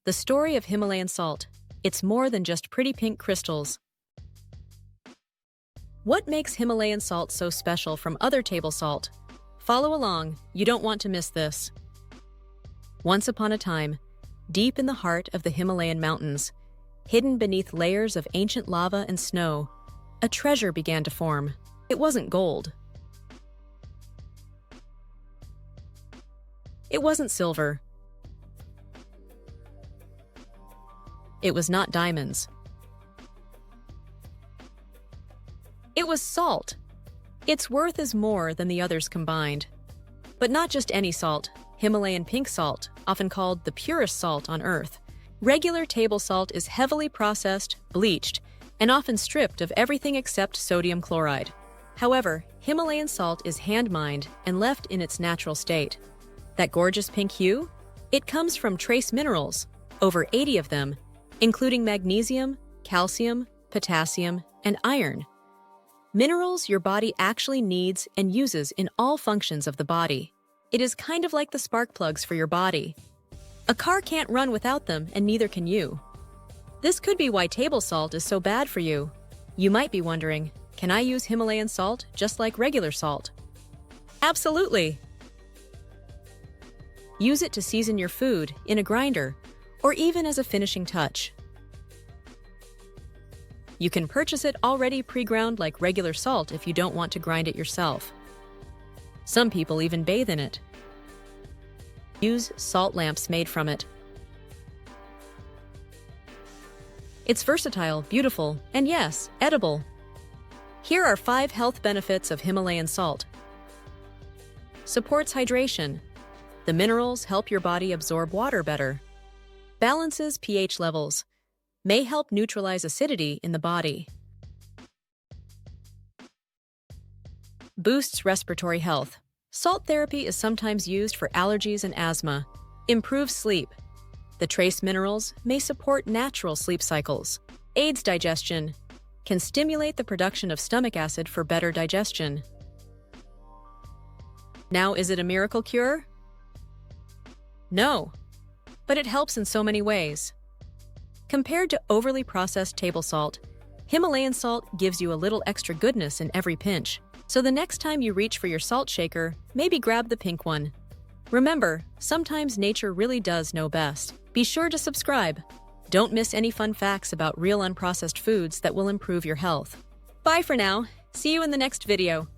The story of Himalayan salt. It's more than just pretty pink crystals. What makes Himalayan salt so special from other table salt? Follow along, you don't want to miss this. Once upon a time, deep in the heart of the Himalayan mountains, hidden beneath layers of ancient lava and snow, a treasure began to form. It wasn't gold. It wasn't silver. It was not diamonds. It was salt. Its worth is more than the others combined. But not just any salt, Himalayan pink salt, often called the purest salt on Earth. Regular table salt is heavily processed, bleached, and often stripped of everything except sodium chloride. However, Himalayan salt is hand-mined and left in its natural state. That gorgeous pink hue? It comes from trace minerals, over 80 of them, including magnesium, calcium, potassium, and iron. Minerals your body actually needs and uses in all functions of the body. It is kind of like the spark plugs for your body. A car can't run without them, and neither can you. This could be why table salt is so bad for you. You might be wondering, can I use Himalayan salt just like regular salt? Absolutely! Use it to season your food, in a grinder, or even as a finishing touch. You can purchase it already pre-ground like regular salt if you don't want to grind it yourself. Some people even bathe in it. Use salt lamps made from it. It's versatile, beautiful, and yes, edible. Here are 5 health benefits of Himalayan salt. Supports hydration. The minerals help your body absorb water better. Balances pH levels. May help neutralize acidity in the body. Boosts respiratory health. Salt therapy is sometimes used for allergies and asthma. Improves sleep. The trace minerals may support natural sleep cycles. Aids digestion. Can stimulate the production of stomach acid for better digestion. Now, is it a miracle cure? No, but it helps in so many ways. Compared to overly processed table salt, Himalayan salt gives you a little extra goodness in every pinch. So the next time you reach for your salt shaker, maybe grab the pink one. Remember, sometimes nature really does know best. Be sure to subscribe. Don't miss any fun facts about real unprocessed foods that will improve your health. Bye for now. See you in the next video.